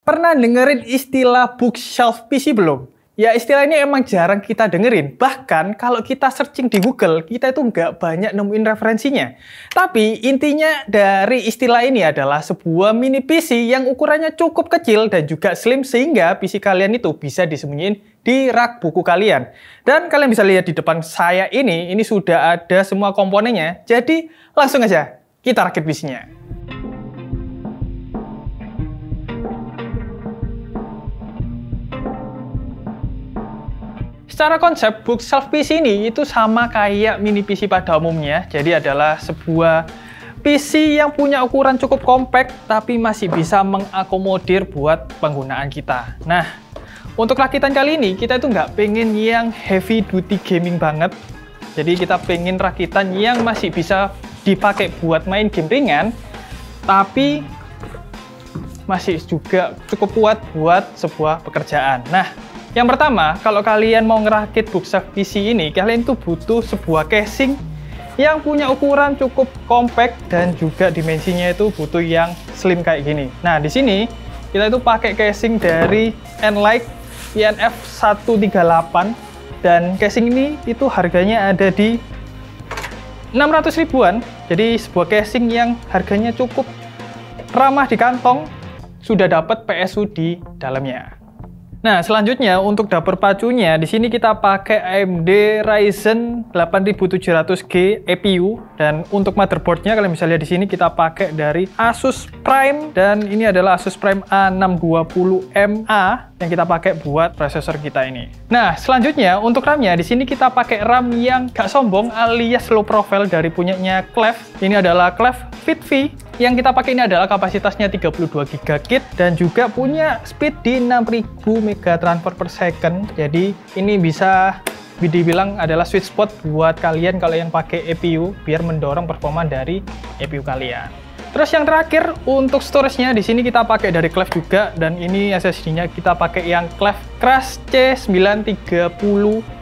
Pernah dengerin istilah bookshelf PC belum? Ya istilah ini emang jarang kita dengerin. Bahkan kalau kita searching di Google, kita itu nggak banyak nemuin referensinya. Tapi intinya dari istilah ini adalah sebuah mini PC yang ukurannya cukup kecil dan juga slim sehingga PC kalian itu bisa disembunyiin di rak buku kalian. Dan kalian bisa lihat di depan saya ini sudah ada semua komponennya. Jadi langsung aja kita rakit PC-nya. Secara konsep, bookshelf PC ini itu sama kayak mini PC pada umumnya. Jadi adalah sebuah PC yang punya ukuran cukup kompak, tapi masih bisa mengakomodir buat penggunaan kita. Nah, untuk rakitan kali ini, kita itu nggak pengen yang heavy duty gaming banget. Jadi kita pengen rakitan yang masih bisa dipakai buat main game ringan, tapi masih juga cukup kuat buat sebuah pekerjaan. Nah, yang pertama, kalau kalian mau ngerakit bookshelf PC ini, kalian tuh butuh sebuah casing yang punya ukuran cukup kompak dan juga dimensinya itu butuh yang slim kayak gini. Nah, di sini kita itu pakai casing dari Nlyte INF 138 dan casing ini itu harganya ada di 600 ribuan. Jadi sebuah casing yang harganya cukup ramah di kantong, sudah dapat PSU di dalamnya. Nah, selanjutnya untuk dapur pacunya, di sini kita pakai AMD Ryzen 8700G EPU dan untuk motherboardnya kalian bisa lihat di sini kita pakai dari Asus Prime dan ini adalah Asus Prime A620MA yang kita pakai buat prosesor kita ini. Nah, selanjutnya untuk RAM-nya di sini kita pakai RAM yang gak sombong alias low profile dari punyanya Clef. Ini adalah Clef FitV. Yang kita pakai ini adalah kapasitasnya 32 GB dan juga punya speed di 6000 mega transfer per second. Jadi ini bisa dibilang adalah sweet spot buat kalian kalau yang pakai EPU biar mendorong performa dari EPU kalian. Terus yang terakhir untuk storage-nya di sini kita pakai dari Clef juga dan ini SSD-nya kita pakai yang Clef Crush C930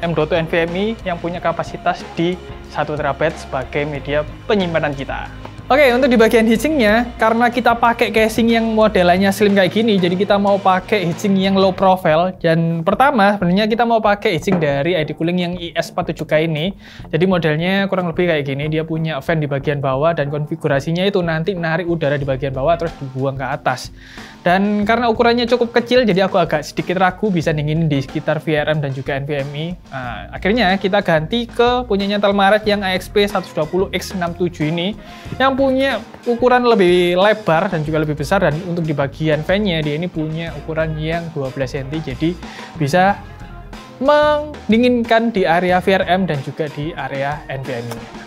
M.2 NVMe yang punya kapasitas di 1 TB sebagai media penyimpanan kita. Oke, untuk di bagian heatsinknya, karena kita pakai casing yang modelannya slim kayak gini, jadi kita mau pakai heatsink yang low profile. Dan pertama, sebenarnya kita mau pakai heatsink dari ID Cooling yang IS47K ini. Jadi modelnya kurang lebih kayak gini, dia punya fan di bagian bawah dan konfigurasinya itu nanti menarik udara di bagian bawah terus dibuang ke atas. Dan karena ukurannya cukup kecil, jadi aku agak sedikit ragu bisa dinginin di sekitar VRM dan juga NVMe. Nah, akhirnya kita ganti ke punyanya Telmaret yang AXP 120X67 ini, yang punya ukuran lebih lebar dan juga lebih besar, dan untuk di bagian fan-nya dia ini punya ukuran yang 12 cm, jadi bisa mendinginkan di area VRM dan juga di area NVMe.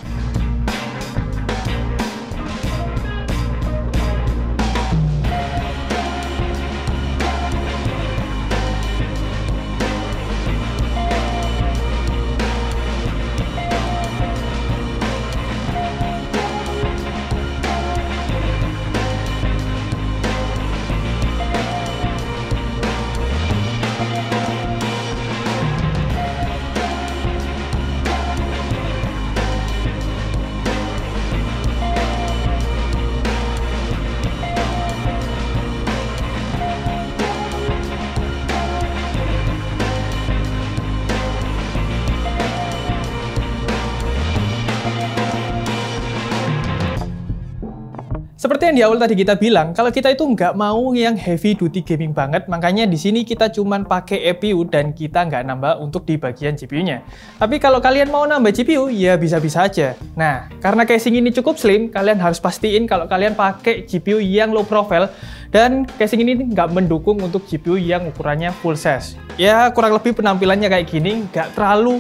Seperti yang di awal tadi kita bilang, kalau kita itu nggak mau yang heavy duty gaming banget, makanya di sini kita cuman pakai EPU dan kita nggak nambah untuk di bagian GPU-nya. Tapi kalau kalian mau nambah GPU, ya bisa-bisa aja. Nah, karena casing ini cukup slim, kalian harus pastiin kalau kalian pakai GPU yang low profile dan casing ini nggak mendukung untuk GPU yang ukurannya full size. Ya, kurang lebih penampilannya kayak gini, nggak terlalu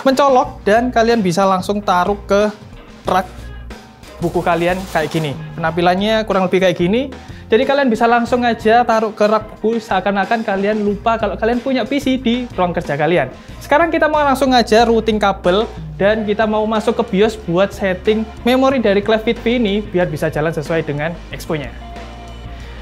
mencolok dan kalian bisa langsung taruh ke rak buku kalian kayak gini. Penampilannya kurang lebih kayak gini. Jadi kalian bisa langsung aja taruh ke rak buku seakan-akan kalian lupa kalau kalian punya PC di ruang kerja kalian. Sekarang kita mau langsung aja routing kabel dan kita mau masuk ke BIOS buat setting memori dari Clef FitV ini biar bisa jalan sesuai dengan expo-nya.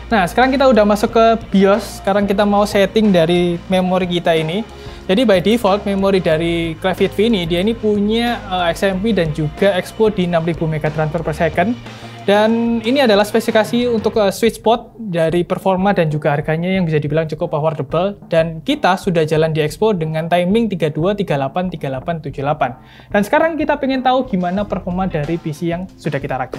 Nah, sekarang kita udah masuk ke BIOS. Sekarang kita mau setting dari memori kita ini. Jadi by default memori dari Clef FitV ini dia ini punya XMP dan juga Expo di 6000 MB transfer per second. Dan ini adalah spesifikasi untuk sweet spot dari performa dan juga harganya yang bisa dibilang cukup affordable. Dan kita sudah jalan di Expo dengan timing 32, 38, 38, 78. Dan sekarang kita pengen tahu gimana performa dari PC yang sudah kita rakit.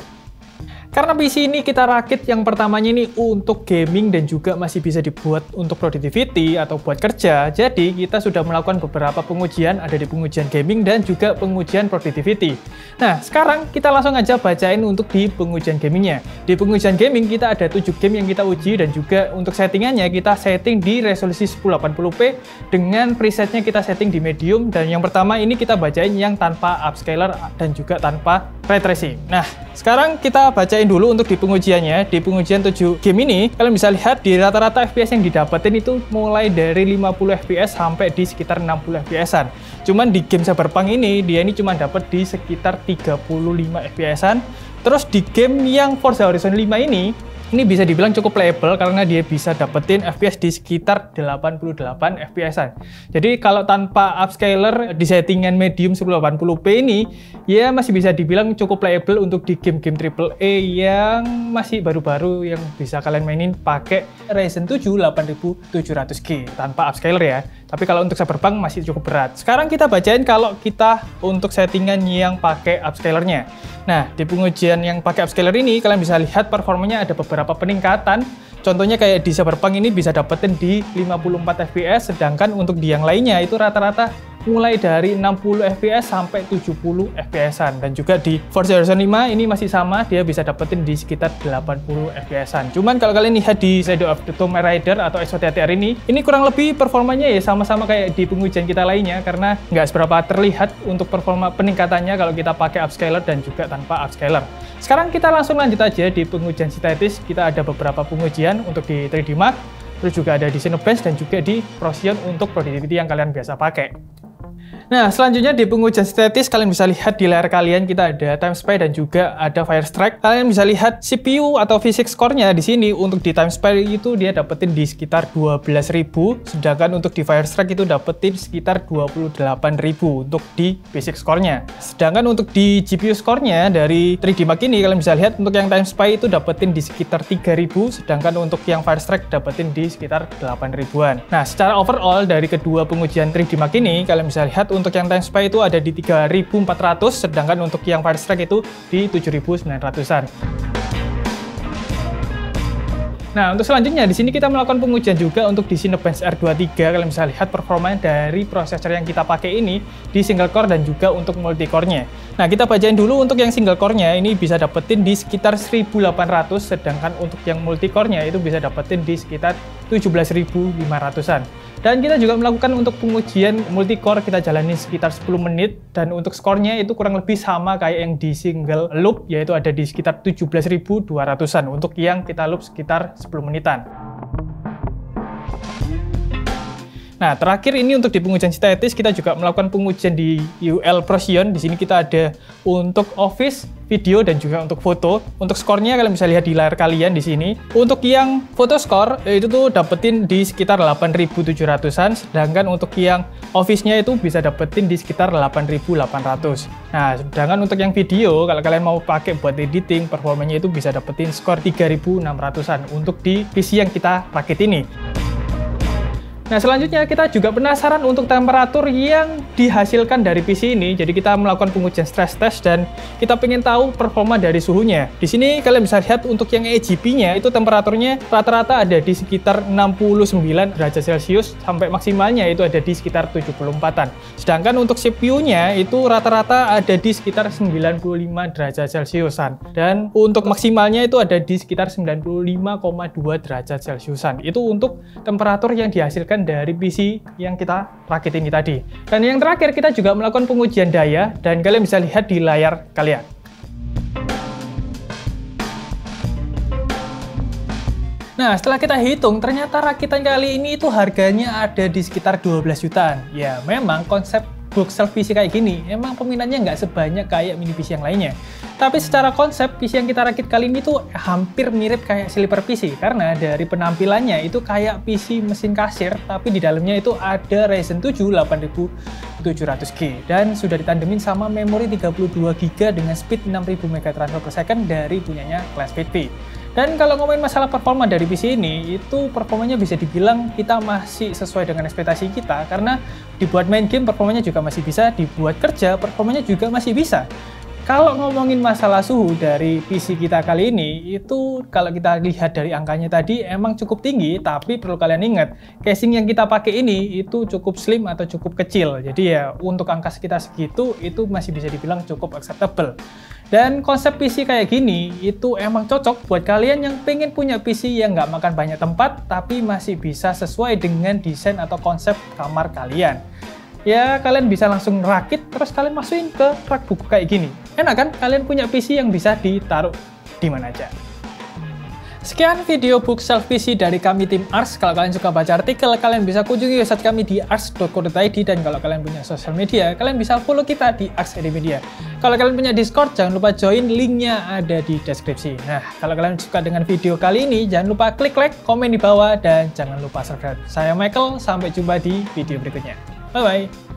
Karena PC ini kita rakit yang pertamanya ini untuk gaming dan juga masih bisa dibuat untuk productivity atau buat kerja. Jadi kita sudah melakukan beberapa pengujian, ada di pengujian gaming dan juga pengujian productivity. Nah, sekarang kita langsung aja bacain untuk di pengujian gamingnya. Di pengujian gaming kita ada 7 game yang kita uji dan juga untuk settingannya kita setting di resolusi 1080p dengan presetnya kita setting di medium. Dan yang pertama ini kita bacain yang tanpa upscaler dan juga tanpa ray tracing. Nah, sekarang kita bacain dulu untuk di pengujiannya. Di pengujian 7 game ini, kalian bisa lihat di rata-rata FPS yang didapetin itu mulai dari 50 FPS sampai di sekitar 60 FPS-an. Cuman di game Cyberpunk ini, dia ini cuma dapat di sekitar 35 FPS-an. Terus di game yang Forza Horizon 5 ini bisa dibilang cukup playable karena dia bisa dapetin FPS di sekitar 88 FPS-an. Jadi kalau tanpa upscaler di settingan medium 1080p ini, ya masih bisa dibilang cukup playable untuk di game-game AAA yang masih baru-baru yang bisa kalian mainin pakai Ryzen 7 8700G tanpa upscaler ya. Tapi kalau untuk Cyberpunk masih cukup berat. Sekarang kita bacain kalau kita untuk settingan yang pakai upscalernya. Nah, di pengujian yang pakai upscaler ini, kalian bisa lihat performanya ada beberapa peningkatan. Contohnya kayak di Cyberpunk ini bisa dapetin di 54 FPS, sedangkan untuk di yang lainnya itu rata-rata mulai dari 60 FPS sampai 70 FPS-an. Dan juga di Forza Horizon 5 ini masih sama, dia bisa dapetin di sekitar 80 FPS-an. Cuman kalau kalian lihat di Shadow of the Tomb Raider atau XOTTR ini kurang lebih performanya ya sama-sama kayak di pengujian kita lainnya, karena nggak seberapa terlihat untuk performa peningkatannya kalau kita pakai upscaler dan juga tanpa upscaler. Sekarang kita langsung lanjut aja di pengujian sintetis. Kita ada beberapa pengujian untuk di 3D Mark, terus juga ada di Cinebench dan juga di Procision untuk productivity yang kalian biasa pakai. Nah, selanjutnya di pengujian sintetis, kalian bisa lihat di layar kalian kita ada time spy dan juga ada Firestrike. Kalian bisa lihat CPU atau physics core-nya di sini. Untuk di time spy itu dia dapetin di sekitar 12.000, sedangkan untuk di Firestrike itu dapetin sekitar 28.000 untuk di physics core-nya. Sedangkan untuk di GPU score-nya dari 3D Mark ini, kalian bisa lihat untuk yang time spy itu dapetin di sekitar 3.000, sedangkan untuk yang Firestrike dapetin di sekitar 8.000-an. Nah, secara overall dari kedua pengujian 3D Mark ini, kalian bisa lihat untuk yang time spy itu ada di 3.400, sedangkan untuk yang Firestrike itu di 7.900-an. Nah, untuk selanjutnya di sini kita melakukan pengujian juga untuk di Cinebench R23. Kalian bisa lihat performanya dari prosesor yang kita pakai ini di single core dan juga untuk multi core-nya. Nah, kita bacain dulu untuk yang single core-nya ini bisa dapetin di sekitar 1.800, sedangkan untuk yang multi core-nya itu bisa dapetin di sekitar 17.500-an. Dan kita juga melakukan untuk pengujian multi-core, kita jalani sekitar 10 menit, dan untuk skornya itu kurang lebih sama kayak yang di single loop, yaitu ada di sekitar 17.200-an untuk yang kita loop sekitar 10 menitan. Nah, terakhir ini untuk di pengujian sintetis kita juga melakukan pengujian di UL Procision. Di sini kita ada untuk Office, video dan juga untuk foto. Untuk skornya kalian bisa lihat di layar kalian di sini. Untuk yang foto score itu tuh dapetin di sekitar 8.700-an, sedangkan untuk yang Office-nya itu bisa dapetin di sekitar 8.800. Nah, sedangkan untuk yang video kalau kalian mau pakai buat editing, performanya itu bisa dapetin skor 3.600-an untuk di PC yang kita rakit ini. Nah, selanjutnya kita juga penasaran untuk temperatur yang dihasilkan dari PC ini. Jadi kita melakukan pengujian stress test dan kita pengen tahu performa dari suhunya. Di sini kalian bisa lihat untuk yang EGP-nya itu temperaturnya rata-rata ada di sekitar 69 derajat Celcius sampai maksimalnya itu ada di sekitar 74-an. Sedangkan untuk CPU-nya itu rata-rata ada di sekitar 95 derajat Celciusan. Dan untuk maksimalnya itu ada di sekitar 95,2 derajat Celciusan. Itu untuk temperatur yang dihasilkan dari PC yang kita rakit ini tadi. Dan yang terakhir kita juga melakukan pengujian daya dan kalian bisa lihat di layar kalian. Nah, setelah kita hitung, ternyata rakitan kali ini itu harganya ada di sekitar 12 jutaan. Ya, memang konsep bookshelf PC kayak gini, emang peminatnya nggak sebanyak kayak mini PC yang lainnya. Tapi secara konsep, PC yang kita rakit kali ini tuh hampir mirip kayak sleeper PC, karena dari penampilannya itu kayak PC mesin kasir, tapi di dalamnya itu ada Ryzen 7 8700G, dan sudah ditandemin sama memori 32GB dengan speed 6000 MB transfer per second dari punyanya ClassFit. Dan kalau ngomongin masalah performa dari PC ini, itu performanya bisa dibilang kita masih sesuai dengan ekspektasi kita, karena dibuat main game performanya juga masih bisa, dibuat kerja performanya juga masih bisa. Kalau ngomongin masalah suhu dari PC kita kali ini, itu kalau kita lihat dari angkanya tadi emang cukup tinggi, tapi perlu kalian ingat, casing yang kita pakai ini itu cukup slim atau cukup kecil. Jadi ya untuk angka sekitar segitu itu masih bisa dibilang cukup acceptable. Dan konsep PC kayak gini itu emang cocok buat kalian yang pengen punya PC yang nggak makan banyak tempat, tapi masih bisa sesuai dengan desain atau konsep kamar kalian. Ya, kalian bisa langsung rakit, terus kalian masukin ke rak buku kayak gini. Enak kan? Kalian punya PC yang bisa ditaruh di mana aja. Sekian video bookshelf PC dari kami tim Ars. Kalau kalian suka baca artikel, kalian bisa kunjungi website kami di ars.co.id, dan kalau kalian punya sosial media, kalian bisa follow kita di Ars Media. Kalau kalian punya Discord, jangan lupa join, linknya ada di deskripsi. Nah, kalau kalian suka dengan video kali ini, jangan lupa klik like, komen di bawah, dan jangan lupa subscribe. Saya Michael, sampai jumpa di video berikutnya. Bye-bye.